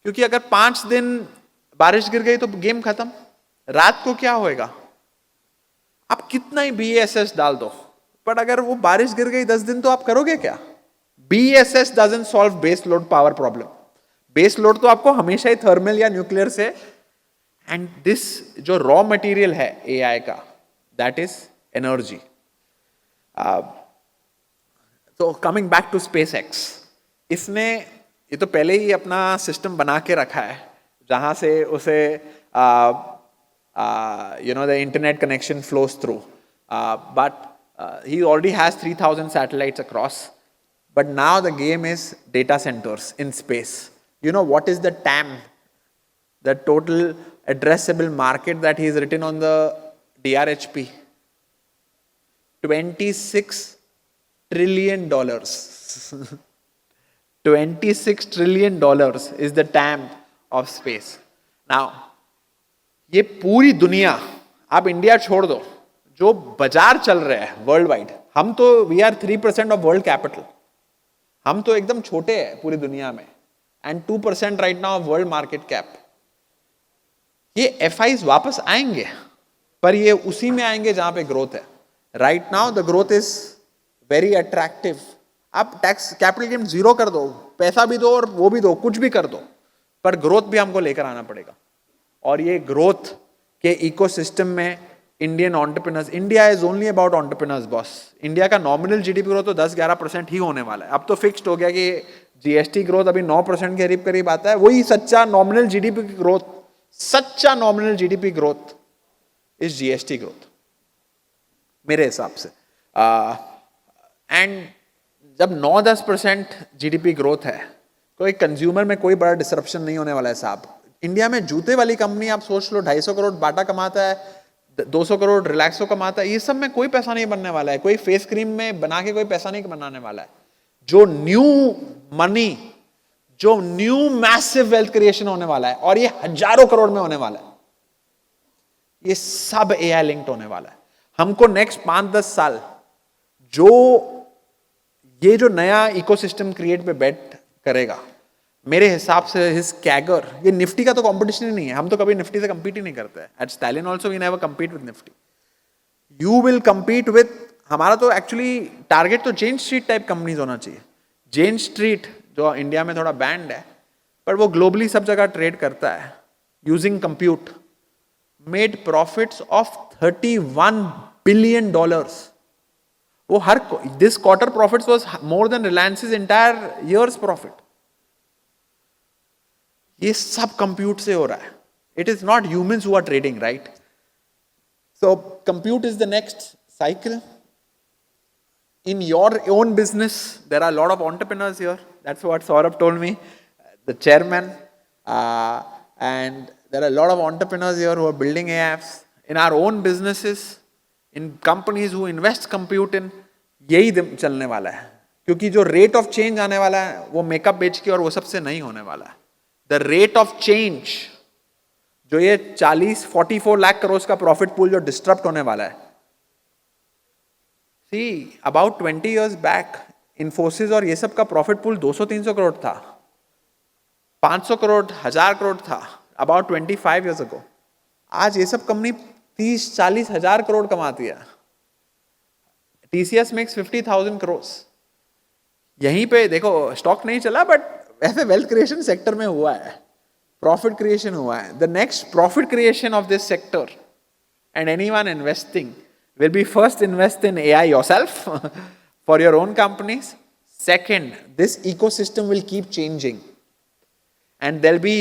क्योंकि अगर 5 दिन बारिश गिर गई तो गेम खत्म. रात को क्या होएगा? आप कितना ही BESS डाल दो, पर अगर वो बारिश गिर गई 10 दिन तो आप करोगे क्या? BESS doesn't solve base load power problem. Base load तो आपको हमेशा ही थर्मल या न्यूक्लियर से, एंड दिस जो रॉ मटेरियल है AI का, दैट इज एनर्जी. तो कमिंग बैक टू SpaceX, इसने ये तो पहले ही अपना सिस्टम बना के रखा है जहां से उसे the internet connection flows through, but he already has 3,000 satellites across. But now the game is data centers in space. You know what is the TAM, the total addressable market that he's written on the DRHP? $26 trillion. $26 trillion is the TAM of space. Now, ये पूरी दुनिया, आप India छोड़ दो, जो बाजार चल रहे हैं वर्ल्ड वाइड, हम तो we are 3% of world capital, हम तो एकदम छोटे हैं पूरी दुनिया में, and 2% right now of world market cap. ये FIs वापस आएंगे, पर ये उसी में आएंगे जहां पे ग्रोथ है. Right now the growth is very attractive. आप टैक्स कैपिटल गेन जीरो कर दो, पैसा भी दो और वो भी दो, कुछ भी कर दो, पर ग्रोथ भी हमको लेकर आना पड़ेगा. और ये ग्रोथ के इकोसिस्टम में Indian entrepreneurs, India is only about entrepreneurs boss. India का नॉमिनल जीडीपी ग्रोथ तो 10-11% ही होने वाला है. अब तो फिक्स्ड हो गया कि जीएसटी ग्रोथ अभी 9% के करीब करीब आता है. वही सच्चा नॉमिनल जीडीपी की ग्रोथ, सच्चा nominal GDP growth is GST growth मेरे हिसाब से. एंड जब 9-10% जीडीपी ग्रोथ है, कोई कंज्यूमर में कोई बड़ा डिसरप्शन नहीं होने वाला है साहब. इंडिया में जूते वाली कंपनी आप सोच लो 250 करोड़ बाटा कमाता है, 200 करोड़ रिलैक्सो कमाता है. ये सब में कोई पैसा नहीं बनने वाला है. कोई फेस क्रीम में बना के कोई पैसा नहीं बनाने वाला है. जो न्यू मनी, जो न्यू मैसिव वेल्थ क्रिएशन होने वाला है, और ये हजारों करोड़ में होने वाला है, ये सब एआई लिंक्ड होने वाला है. हमको नेक्स्ट 5-10 साल ये जो नया इकोसिस्टम क्रिएट पे बेट करेगा, मेरे हिसाब से हिज कैगर, ये निफ्टी का तो कंपटीशन ही नहीं है. हम तो कभी निफ्टी से कंपीट ही नहीं करते. At Stallion also we never compete with Nifty. You will compete with, हमारा तो एक्चुअली टारगेट तो जेन स्ट्रीट टाइप कंपनीज होना चाहिए. जेन स्ट्रीट जो इंडिया में थोड़ा बैंड है, पर वो ग्लोबली सब जगह ट्रेड करता है using compute, made profits of $31 billion. वो हर this quarter profits was more than Reliance's entire years profit. ये सब कंप्यूट से हो रहा है. It is not humans who are trading, right? So compute is the next cycle. In your own business, there are a lot of entrepreneurs here. That's what Saurabh told me, the chairman. And there are a lot of entrepreneurs here who are building AIFs. In our own businesses, in companies who invest compute in, यही चलने वाला है. क्योंकि जो rate of change आने वाला है वो मेकअप बेच के और वो सबसे नहीं होने वाला है. द रेट ऑफ चेंज, जो ये 44 लाख करोड़ का प्रॉफिट पूल जो डिस्टर्ब होने वाला है. See, about 20 years back, Infosys और ये सब का प्रॉफिट पूल 200-300 करोड़ था, 500 करोड़, 1000 करोड़ था about 25 years ago. आज ये सब कंपनी 30-40 हजार करोड़ कमाती है. TCS makes 50,000 crores. यहीं पे देखो स्टॉक नहीं चला, बट ऐसे वेल्थ क्रिएशन सेक्टर में हुआ है, प्रॉफिट क्रिएशन हुआ है. The next profit creation of this sector and anyone investing will be first invest in AI yourself for your own companies. Second, this ecosystem will keep changing and there'll be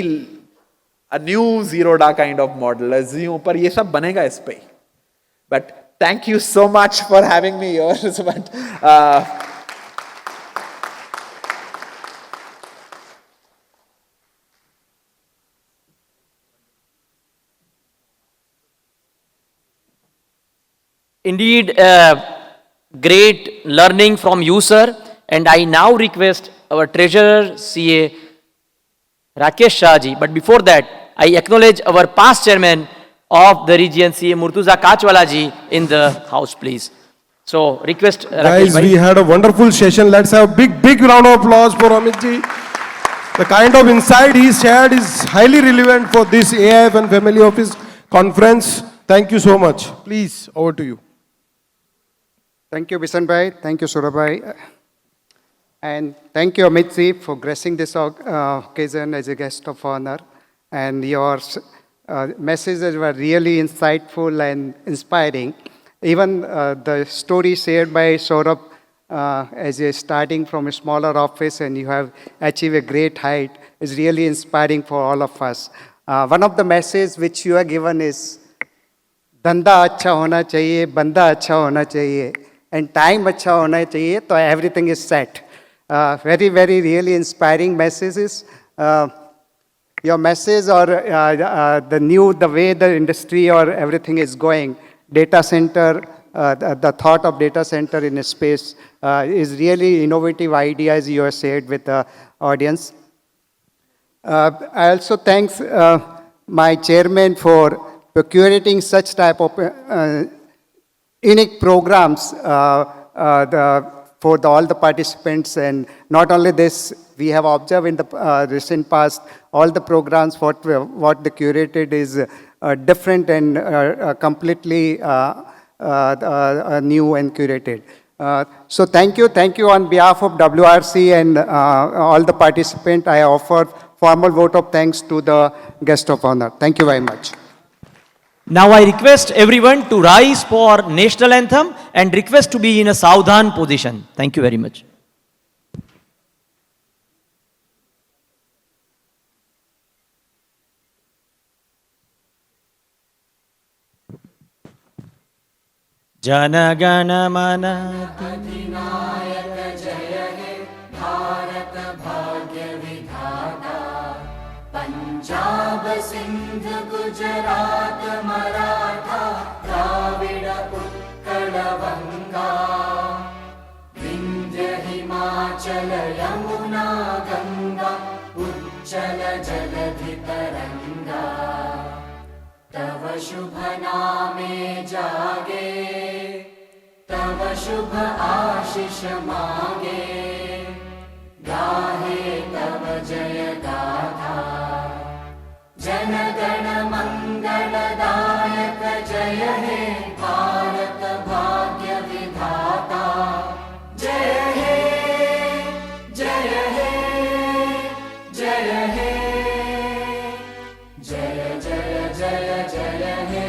a new zero da kind of model. पर ये सब बनेगा इस पे. But thank you so much for having me here. But Indeed, great learning from you, sir. And I now request our treasurer, CA Rakesh Shahji. But before that, I acknowledge our past chairman of the region, CA Murtuza Kachwala ji, in the house, please. So, request Rakesh Guys, bhai. we had a wonderful session. Let's have a big round of applause for Amit ji. The kind of insight he shared is highly relevant for this AIF and Family Office conference. Thank you so much. Please, over to you. Thank you, Bishan bhai. Thank you, Saurabh bhai. And thank you, Amit ji, for gracing this occasion as a guest of honor. And your messages were really insightful and inspiring. Even the story shared by Saurabh as a starting from a smaller office and you have achieved a great height is really inspiring for all of us. One of the messages which you have given is, धंधा अच्छा होना चाहिए, बंदा अच्छा होना चाहिए, and time अच्छा होना चाहिए, तो everything is set. Very really inspiring messages. Your message or the way the industry or everything is going, data center, the thought of data center in a space is really innovative ideas you have shared with the audience. I also thanks my chairman for curating such type of unique programs for all the participants. And not only this, we have observed in the recent past, all the programs, what the curated is different and completely new and curated. So thank you on behalf of WRC and all the participants. I offer formal vote of thanks to the guest of honor. Thank you very much. Now I request everyone to rise for national anthem and request to be in a Saudhan position. Thank you very much. Jana Gana Mana Punjab Sindh Gujarat Maratha Dravid Utkal बंगा विंध्य हिमाचल यमुना गंगा उज्जल जलधि तरंगा तव शुभ नामे जागे तव शुभ आशीष मांगे गाहे तव जय गाथा जन गण मंगलदायक जय हे भारत भाग्य विधाता जय हे जय हे जय हे जय जय जय जय हे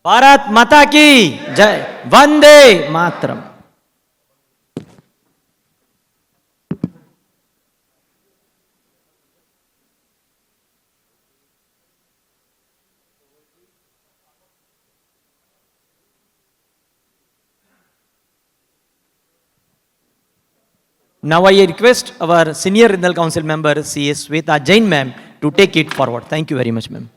भारत माता की जय Vande Mataram. Now I request our Senior Regional Council member, C.S. Sweta Jain ma'am, to take it forward. Thank you very much, ma'am.